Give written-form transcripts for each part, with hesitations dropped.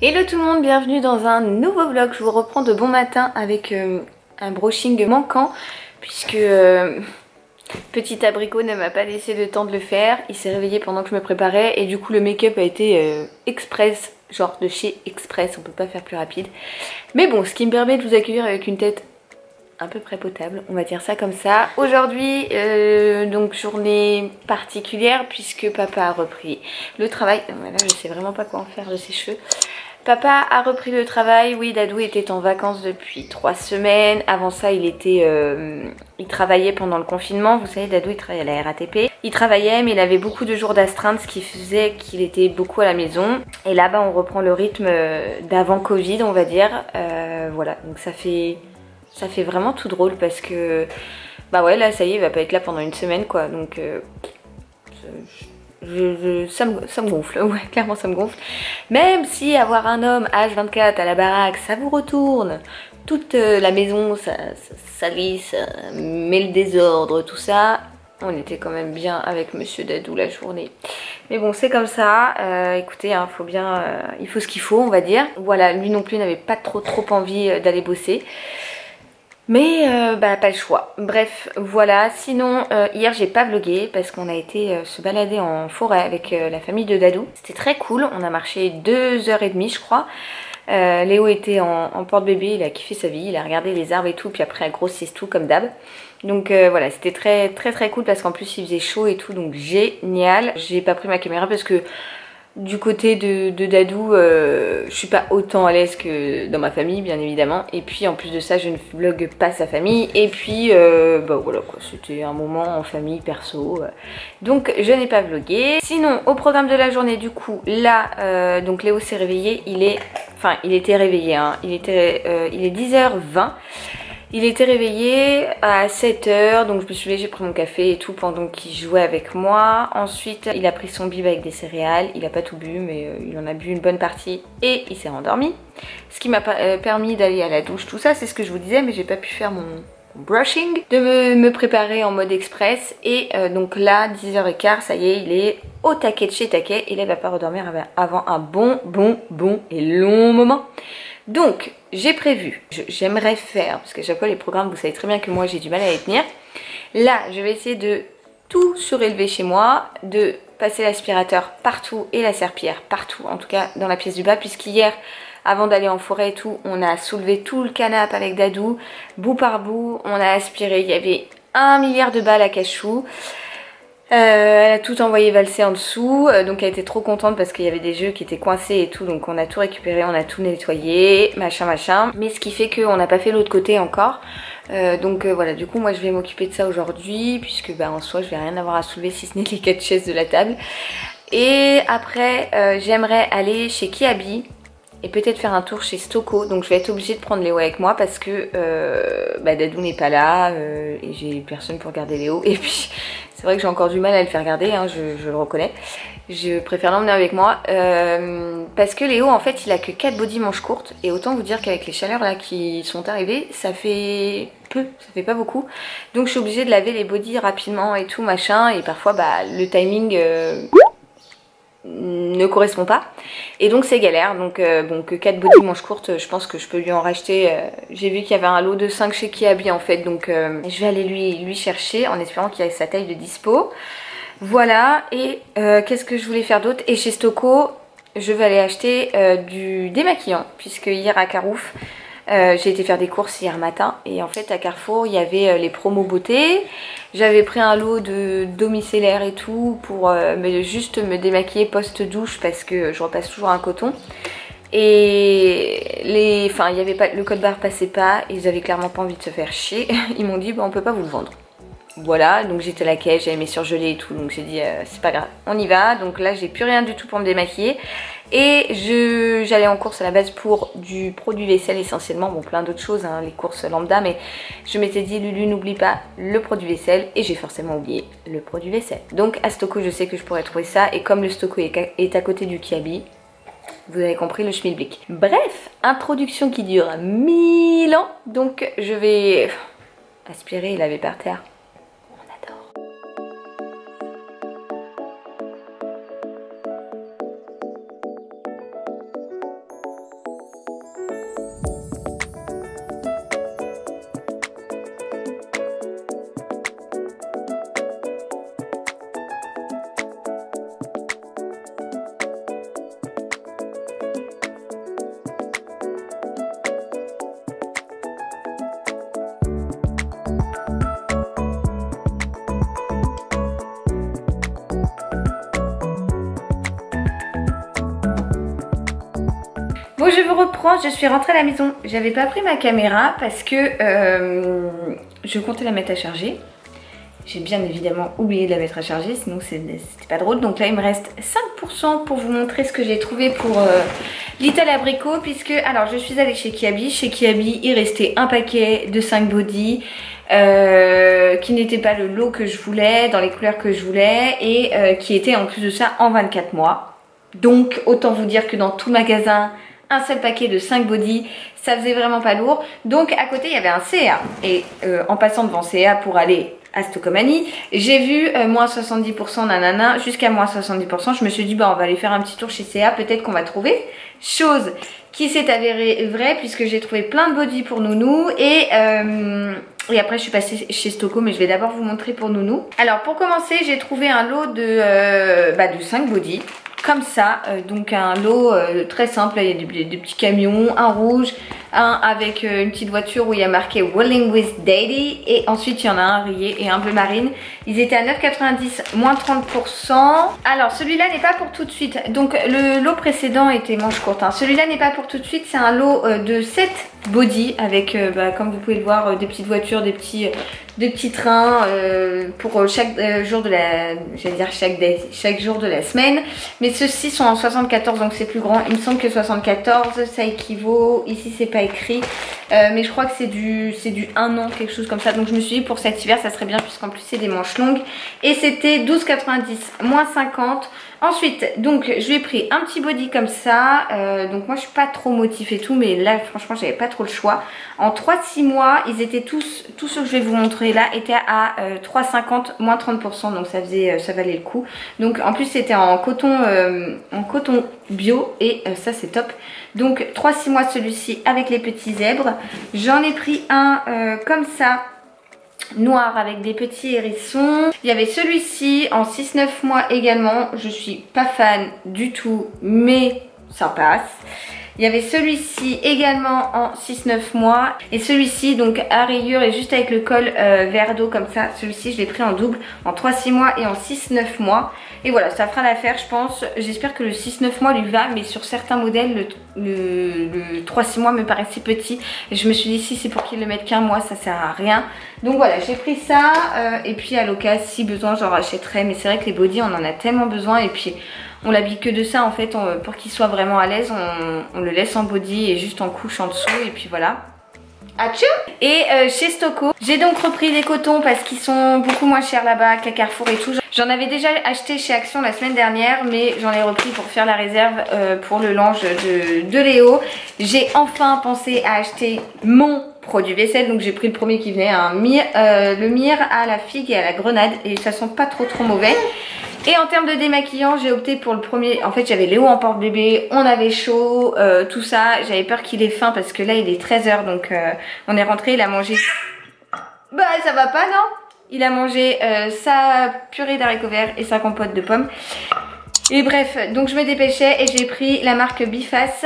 Hello tout le monde, bienvenue dans un nouveau vlog. Je vous reprends de bon matin avec un brushing manquant puisque petit abricot ne m'a pas laissé le temps de le faire. Il s'est réveillé pendant que je me préparais et du coup le make-up a été express, genre de chez Express, on peut pas faire plus rapide. Mais bon, ce qui me permet de vous accueillir avec une tête à peu près potable, on va dire ça comme ça. Aujourd'hui, donc journée particulière puisque papa a repris le travail. Voilà, je sais vraiment pas quoi en faire de ses cheveux. Papa a repris le travail, oui, Dadou était en vacances depuis 3 semaines. Avant ça, il travaillait pendant le confinement. Vous savez, Dadou, il travaillait à la RATP. Il travaillait, mais il avait beaucoup de jours d'astreinte, ce qui faisait qu'il était beaucoup à la maison. Et là, on reprend le rythme d'avant Covid, on va dire. Voilà, donc ça fait vraiment tout drôle parce que, bah ouais, là, ça y est, il va pas être là pendant une semaine, quoi. Donc, ça me gonfle, ouais, clairement ça me gonfle. Même si avoir un homme H24 à la baraque, ça vous retourne toute la maison, ça glisse, met le désordre, tout ça. On était quand même bien avec Monsieur Dadou la journée. Mais bon, c'est comme ça. Écoutez, hein, il faut ce qu'il faut, on va dire. Voilà, lui non plus n'avait pas trop envie d'aller bosser. Mais pas le choix. Bref, voilà. Sinon, hier j'ai pas vlogué parce qu'on a été se balader en forêt avec la famille de Dadou. C'était très cool. On a marché 2h30 je crois. Léo était en porte-bébé, il a kiffé sa vie, il a regardé les arbres et tout, puis après grosse sieste tout comme d'hab. Donc voilà, c'était très cool parce qu'en plus il faisait chaud et tout, donc génial. J'ai pas pris ma caméra parce que du côté de Dadou, je suis pas autant à l'aise que dans ma famille, bien évidemment. Et puis en plus de ça, je ne vlogue pas sa famille. Et puis, voilà quoi, c'était un moment en famille, perso. Donc je n'ai pas vlogué. Sinon, au programme de la journée, du coup, là, donc Léo s'est réveillé. Il était réveillé, hein. Il est 10h20. Il était réveillé à 7h, donc je me suis levée, j'ai pris mon café et tout pendant qu'il jouait avec moi. Ensuite, il a pris son bib avec des céréales. Il n'a pas tout bu, mais il en a bu une bonne partie et il s'est rendormi. Ce qui m'a permis d'aller à la douche, tout ça, c'est ce que je vous disais, mais j'ai pas pu faire mon brushing, de me préparer en mode express. Et donc là, 10h15, ça y est, il est au taquet de chez taquet. Et là, il va pas redormir avant un bon et long moment. Donc, j'ai prévu, j'aimerais faire, parce qu'à chaque fois les programmes, vous savez très bien que moi j'ai du mal à les tenir. Là, je vais essayer de tout surélever chez moi, de passer l'aspirateur partout et la serpillière partout, en tout cas dans la pièce du bas, puisqu'hier, avant d'aller en forêt et tout, on a soulevé tout le canapé avec Dadou, bout par bout, on a aspiré, il y avait 1 milliard de balles à cachou. Elle a tout envoyé valser en dessous, donc elle était trop contente parce qu'il y avait des jeux qui étaient coincés et tout, donc on a tout récupéré, on a tout nettoyé, machin. Mais ce qui fait qu'on n'a pas fait l'autre côté encore. Donc voilà, du coup moi je vais m'occuper de ça aujourd'hui, puisque en soi je vais rien avoir à soulever si ce n'est les 4 chaises de la table. Et après j'aimerais aller chez Kiabi et peut-être faire un tour chez Stoko. Donc je vais être obligée de prendre Léo avec moi parce que Dadou n'est pas là et j'ai personne pour garder Léo. Et puis c'est vrai que j'ai encore du mal à le faire garder, hein, je le reconnais. Je préfère l'emmener avec moi parce que Léo en fait il a que 4 body manches courtes. Et autant vous dire qu'avec les chaleurs là qui sont arrivées, ça fait peu, ça fait pas beaucoup. Donc je suis obligée de laver les bodys rapidement et tout machin. Et parfois le timing ne correspond pas et donc c'est galère. Donc bon, que 4 body manches courtes, je pense que je peux lui en racheter. J'ai vu qu'il y avait un lot de 5 chez Kiabi en fait, donc je vais aller lui chercher en espérant qu'il y ait sa taille de dispo. Voilà. Et qu'est-ce que je voulais faire d'autre? Et chez Stoko je vais aller acheter du démaquillant, puisque hier à Carouf j'ai été faire des courses hier matin et en fait à Carrefour il y avait les promos beauté. J'avais pris un lot de domiciliaire et tout pour juste me démaquiller post-douche parce que je repasse toujours un coton. Et il y avait pas, le code barre passait pas et ils avaient clairement pas envie de se faire chier. Ils m'ont dit on peut pas vous le vendre. Voilà, donc j'étais à la caisse, j'avais mes surgelés et tout, donc j'ai dit c'est pas grave, on y va. Donc là j'ai plus rien du tout pour me démaquiller. Et j'allais en course à la base pour du produit vaisselle essentiellement, bon plein d'autres choses, hein, les courses lambda, mais je m'étais dit Lulu n'oublie pas le produit vaisselle, et j'ai forcément oublié le produit vaisselle. Donc à Stoko je sais que je pourrais trouver ça, et comme le Stoko est à côté du Kiabi, vous avez compris le schmilblick. Bref, introduction qui dure 1000 ans, donc je vais aspirer et laver par terre. Bon, je vous reprends, je suis rentrée à la maison. J'avais pas pris ma caméra parce que je comptais la mettre à charger. J'ai bien évidemment oublié de la mettre à charger, sinon c'était pas drôle. Donc là il me reste 5% pour vous montrer ce que j'ai trouvé pour Little Abricot. Puisque, alors je suis allée chez Kiabi. Chez Kiabi il restait un paquet de 5 body qui n'était pas le lot que je voulais, dans les couleurs que je voulais. Et qui était en plus de ça en 24 mois. Donc autant vous dire que dans tout le magasin, un seul paquet de 5 body, ça faisait vraiment pas lourd. Donc à côté il y avait un CA. Et en passant devant CA pour aller à Stocomanie, j'ai vu moins 70% nanana jusqu'à moins 70%. Je me suis dit bah on va aller faire un petit tour chez CA, peut-être qu'on va trouver. Chose qui s'est avérée vraie puisque j'ai trouvé plein de body pour Nounou et après je suis passée chez Stoco, mais je vais d'abord vous montrer pour Nounou. Alors pour commencer j'ai trouvé un lot de 5 body. Comme ça, donc un lot très simple, il y a des petits camions, un rouge, un avec une petite voiture où il y a marqué Rolling with Daddy, et ensuite il y en a un rayé et un bleu marine. Ils étaient à 9,90, moins 30%. Alors celui-là n'est pas pour tout de suite, donc le lot précédent était manche courte, hein. Celui-là n'est pas pour tout de suite, c'est un lot de 7 body avec, comme vous pouvez le voir, des petites voitures, des petits trains pour chaque jour de la, j'allais dire chaque jour de la semaine. Mais ceux-ci sont en 74, donc c'est plus grand. Il me semble que 74 ça équivaut, ici c'est pas écrit, mais je crois que c'est du 1 an, quelque chose comme ça. Donc je me suis dit pour cet hiver ça serait bien puisqu'en plus c'est des manches longues. Et c'était 12,90, moins 50. Ensuite, donc je lui ai pris un petit body comme ça, donc moi je suis pas trop motif et tout, mais là franchement j'avais pas trop le choix. En 3-6 mois, ils étaient tous ceux que je vais vous montrer là étaient à 3,50, moins 30%, donc ça valait le coup. Donc en plus c'était en coton bio et ça c'est top. Donc 3-6 mois celui-ci avec les petits zèbres. J'en ai pris un comme ça, noir avec des petits hérissons. Il y avait celui-ci en 6-9 mois également. Je suis pas fan du tout, mais ça passe. Il y avait celui-ci également en 6-9 mois. Et celui-ci donc à rayures et juste avec le col vert d'eau comme ça. Celui-ci je l'ai pris en double en 3-6 mois et en 6-9 mois. Et voilà, ça fera l'affaire je pense. J'espère que le 6-9 mois lui va. Mais sur certains modèles le 3-6 mois me paraissait petit. Et je me suis dit si c'est pour qu'ils le mettent qu'un mois ça sert à rien. Donc voilà, j'ai pris ça. Et puis à l'occasion si besoin j'en rachèterai. Mais c'est vrai que les body on en a tellement besoin. Et puis on l'habille que de ça en fait, pour qu'il soit vraiment à l'aise, on le laisse en body et juste en couche en dessous et puis voilà. Atchou! Et chez Stoco, j'ai donc repris des cotons parce qu'ils sont beaucoup moins chers là-bas qu'à Carrefour et tout. J'en avais déjà acheté chez Action la semaine dernière, mais j'en ai repris pour faire la réserve pour le linge de Léo. J'ai enfin pensé à acheter mon produit vaisselle, donc j'ai pris le premier qui venait, le myrrhe à la figue et à la grenade, et ça sent pas trop mauvais. Et en termes de démaquillant, j'ai opté pour le premier. En fait, j'avais Léo en porte-bébé, on avait chaud, tout ça. J'avais peur qu'il ait faim parce que là, il est 13 h, donc on est rentré, il a mangé... Bah, ça va pas, non? Il a mangé sa purée d'haricots verts et sa compote de pommes. Et bref, donc je me dépêchais et j'ai pris la marque Biface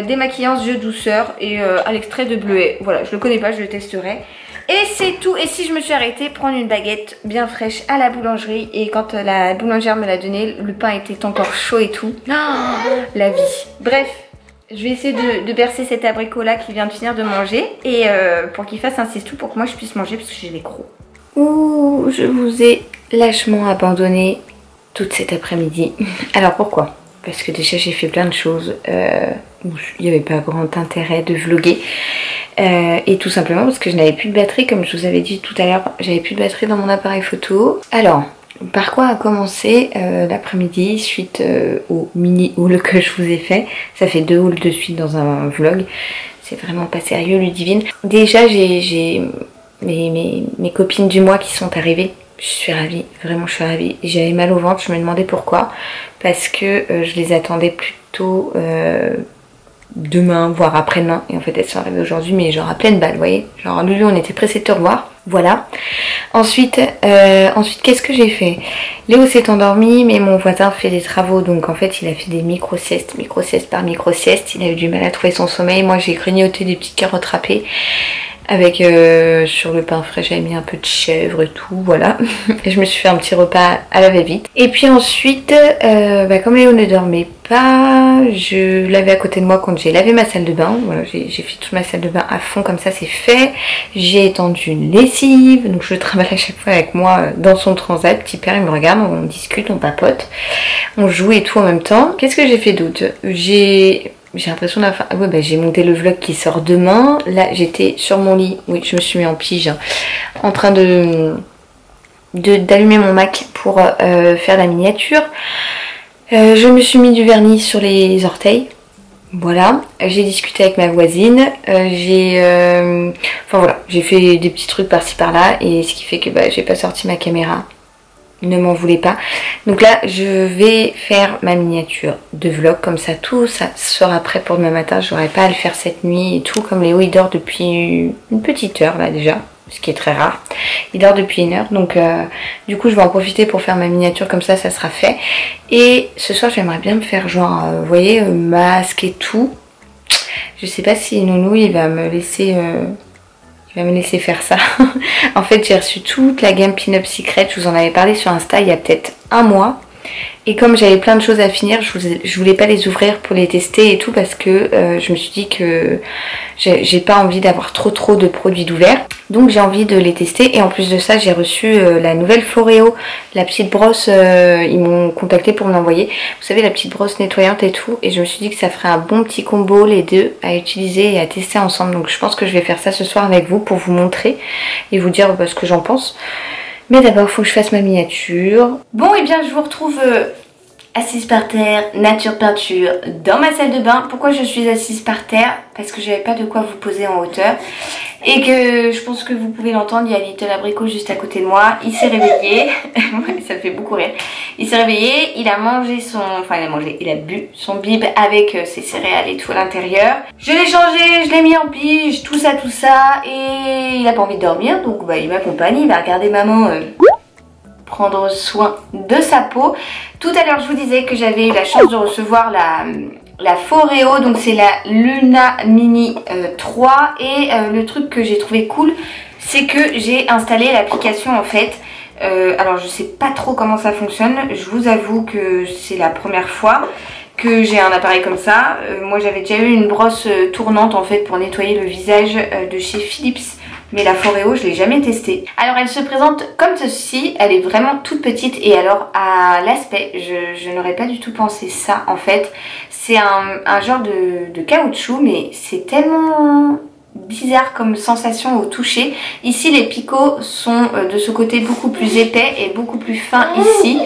démaquillant yeux douceur et à l'extrait de bleuet. Voilà, je le connais pas, je le testerai. Et c'est tout. Et si je me suis arrêtée prendre une baguette bien fraîche à la boulangerie, et quand la boulangère me l'a donné, le pain était encore chaud et tout. Oh, la vie. Bref, je vais essayer de bercer cet abricot là qui vient de finir de manger, et pour qu'il fasse un tout pour que moi je puisse manger parce que j'ai les crocs. Ouh, je vous ai lâchement abandonné toute cet après-midi. Alors pourquoi? Parce que déjà j'ai fait plein de choses où il n'y avait pas grand intérêt de vlogger. Et tout simplement parce que je n'avais plus de batterie, comme je vous avais dit tout à l'heure, j'avais plus de batterie dans mon appareil photo. Alors, par quoi a commencé l'après-midi suite au mini haul que je vous ai fait. Ça fait 2 hauls de suite dans un vlog. C'est vraiment pas sérieux, Ludivine. Déjà, j'ai mes copines du mois qui sont arrivées. Je suis ravie, vraiment je suis ravie. J'avais mal au ventre, je me demandais pourquoi. Parce que je les attendais plutôt demain, voire après-demain. Et en fait elles sont arrivées aujourd'hui, mais genre à pleine balle, vous voyez. Genre Lulu, on était pressés de te revoir. Voilà. Ensuite qu'est-ce que j'ai fait? Léo s'est endormi, mais mon voisin fait des travaux. Donc en fait il a fait des micro-siestes par micro-sieste. Il a eu du mal à trouver son sommeil. Moi j'ai grignoté des petites carottes râpées. avec sur le pain frais j'avais mis un peu de chèvre et tout, voilà. Et je me suis fait un petit repas à la va-vite. Et puis ensuite, comme Léo ne dormait pas, je l'avais à côté de moi quand j'ai lavé ma salle de bain. Voilà, j'ai fait toute ma salle de bain à fond, comme ça c'est fait. J'ai étendu une lessive, donc je le travaille à chaque fois avec moi dans son transat. Petit père il me regarde, on discute, on papote, on joue et tout en même temps. Qu'est-ce que j'ai fait d'autre? J'ai l'impression d'avoir... Ah ouais, j'ai monté le vlog qui sort demain. Là j'étais sur mon lit, oui je me suis mis en pige, hein, en train d'allumer mon Mac pour faire la miniature. Je me suis mis du vernis sur les orteils. Voilà, j'ai discuté avec ma voisine, enfin voilà, j'ai fait des petits trucs par-ci par-là et ce qui fait que j'ai pas sorti ma caméra. Ne m'en voulez pas. Donc là je vais faire ma miniature de vlog, comme ça tout ça sera prêt pour demain matin. J'aurai pas à le faire cette nuit et tout, comme Léo il dort depuis une petite heure là déjà, ce qui est très rare. Il dort depuis 1 heure, donc du coup je vais en profiter pour faire ma miniature, comme ça ça sera fait. Et ce soir j'aimerais bien me faire genre, vous voyez, masque et tout. Je sais pas si Nounou il va me laisser... faire ça. En fait j'ai reçu toute la gamme Pin Up Secret, je vous en avais parlé sur Insta il y a peut-être 1 mois. Et comme j'avais plein de choses à finir, je voulais pas les ouvrir pour les tester et tout, parce que je me suis dit que j'ai pas envie d'avoir trop de produits d'ouvert. Donc j'ai envie de les tester, et en plus de ça j'ai reçu la nouvelle Foreo, la petite brosse, ils m'ont contacté pour me l'envoyer. Vous savez, la petite brosse nettoyante et tout, et je me suis dit que ça ferait un bon petit combo les deux à utiliser et à tester ensemble. Donc je pense que je vais faire ça ce soir avec vous pour vous montrer et vous dire ce que j'en pense. Mais d'abord, il faut que je fasse ma miniature. Bon, et bien je vous retrouve assise par terre, nature peinture, dans ma salle de bain. Pourquoi je suis assise par terre? Parce que j'avais pas de quoi vous poser en hauteur. Et que je pense que vous pouvez l'entendre, il y a Little Abricot juste à côté de moi. Il s'est réveillé. Ouais, ça me fait beaucoup rire. Il s'est réveillé, il a mangé son... Enfin, il a bu son bib avec ses céréales et tout à l'intérieur. Je l'ai changé, je l'ai mis en pige, tout ça. Et il a pas envie de dormir, donc il m'accompagne, il va regarder maman... prendre soin de sa peau. Tout à l'heure je vous disais que j'avais eu la chance de recevoir la Foreo, donc c'est la Luna Mini 3, et le truc que j'ai trouvé cool c'est que j'ai installé l'application en fait. Alors je sais pas trop comment ça fonctionne, je vous avoue que c'est la première fois que j'ai un appareil comme ça. Moi j'avais déjà eu une brosse tournante en fait pour nettoyer le visage de chez Philips, mais la Foreo je l'ai jamais testée. Alors elle se présente comme ceci, elle est vraiment toute petite, et alors à l'aspect je n'aurais pas du tout pensé ça en fait. C'est un genre de caoutchouc, mais c'est tellement bizarre comme sensation au toucher. Ici les picots sont de ce côté beaucoup plus épais et beaucoup plus fins ici,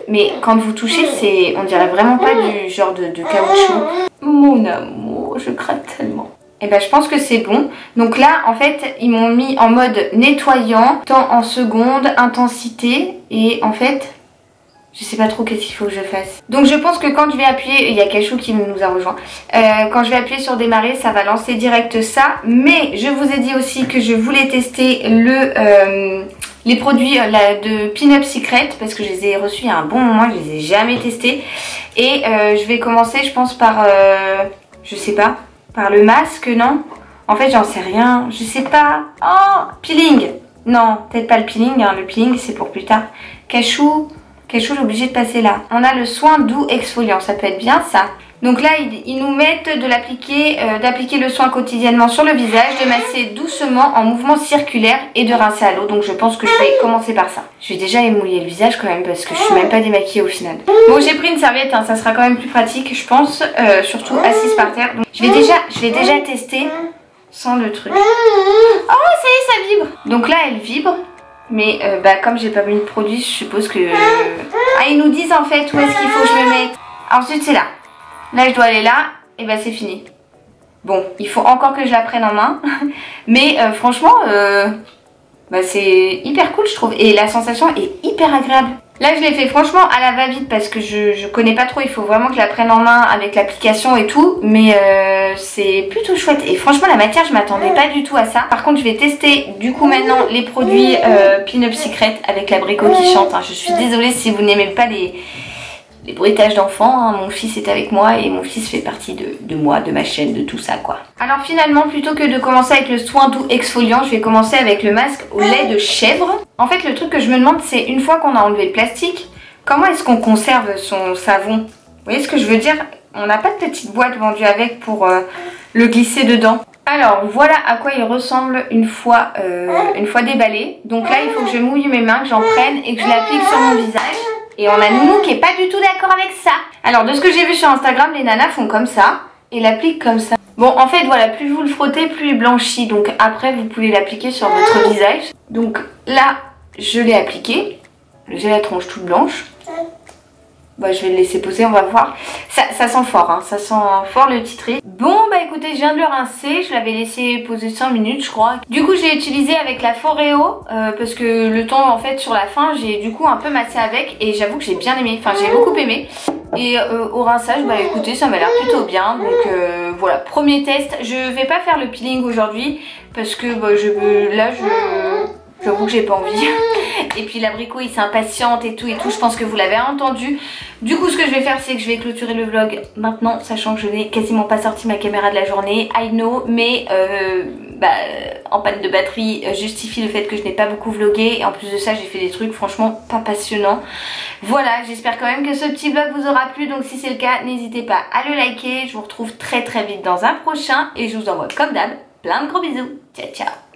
mais quand vous touchez on dirait vraiment pas du genre de caoutchouc. Mon amour, je crains tellement. Et je pense que c'est bon. Donc là en fait ils m'ont mis en mode nettoyant, temps en secondes, intensité, et en fait je sais pas trop qu'est-ce qu'il faut que je fasse. Donc je pense que quand je vais appuyer, il y a Cachou qui nous a rejoint, quand je vais appuyer sur démarrer ça va lancer direct ça. Mais je vous ai dit aussi que je voulais tester les produits de Pin Up Secret, parce que je les ai reçus il y a un bon moment, je les ai jamais testés. Et je vais commencer je pense par, je sais pas, par le masque, non? En fait j'en sais rien, je sais pas. Oh, peeling. Non, peut-être pas le peeling, hein. Le peeling c'est pour plus tard. Cachou, j'ai obligé de passer là. On a le soin doux exfoliant, ça peut être bien ça. Donc là ils nous mettent d'appliquer le soin quotidiennement sur le visage, de masser doucement en mouvement circulaire et de rincer à l'eau. Donc je pense que je vais commencer par ça. Je vais déjà émouiller le visage quand même, parce que je suis même pas démaquillée au final. Bon, j'ai pris une serviette, hein, ça sera quand même plus pratique je pense, surtout assise par terre. Donc je vais déjà tester sans le truc. Oh ça y est, ça vibre. Donc là elle vibre. Mais comme j'ai pas mis de produit, je suppose que... Ah, ils nous disent en fait où est-ce qu'il faut que je me mette. Ensuite c'est là. Là je dois aller là, et c'est fini. Bon, il faut encore que je la prenne en main. Mais franchement, c'est hyper cool je trouve. Et la sensation est hyper agréable. Là je l'ai fait franchement à la va-vite, parce que je connais pas trop, il faut vraiment que je la prenne en main avec l'application et tout. Mais c'est plutôt chouette. Et franchement la matière je m'attendais pas du tout à ça. Par contre je vais tester du coup maintenant les produits Pin Up Secret avec l'abricot qui chante, hein. Je suis désolée si vous n'aimez pas les bruitages d'enfants, hein. Mon fils est avec moi et mon fils fait partie de moi, de ma chaîne, de tout ça quoi. Alors finalement, plutôt que de commencer avec le soin doux exfoliant, je vais commencer avec le masque au lait de chèvre. En fait, le truc que je me demande, c'est une fois qu'on a enlevé le plastique, comment est-ce qu'on conserve son savon? Vous voyez ce que je veux dire? On n'a pas de petite boîte vendue avec pour le glisser dedans. Alors voilà à quoi il ressemble une fois déballé. Donc là, il faut que je mouille mes mains, que j'en prenne et que je l'applique sur mon visage. Et on a Nounou qui est pas du tout d'accord avec ça. Alors de ce que j'ai vu sur Instagram, les nanas font comme ça et l'appliquent comme ça. Bon, en fait voilà, plus vous le frottez, plus il blanchit. Donc après vous pouvait l'appliquer sur votre visage. Donc là, je l'ai appliqué. J'ai la tronche toute blanche. Bah, je vais le laisser poser, on va voir. Ça sent fort, hein, ça sent fort le titri. Bon bah écoutez, je viens de le rincer, je l'avais laissé poser 5 minutes je crois. Du coup je l'ai utilisé avec la Foreo parce que le temps en fait sur la fin j'ai du coup un peu massé avec et j'avoue que j'ai bien aimé, enfin j'ai beaucoup aimé. Et au rinçage bah écoutez ça m'a l'air plutôt bien. Donc voilà, premier test. Je vais pas faire le peeling aujourd'hui parce que bah, j'avoue que j'ai pas envie. Et puis l'abricot il s'impatiente et tout, je pense que vous l'avez entendu. Du coup ce que je vais faire c'est que je vais clôturer le vlog maintenant, sachant que je n'ai quasiment pas sorti ma caméra de la journée. I know, mais en panne de batterie justifie le fait que je n'ai pas beaucoup vlogué. Et en plus de ça j'ai fait des trucs franchement pas passionnants. Voilà, j'espère quand même que ce petit vlog vous aura plu. Donc si c'est le cas, n'hésitez pas à le liker. Je vous retrouve très vite dans un prochain. Et je vous envoie comme d'hab plein de gros bisous. Ciao ciao.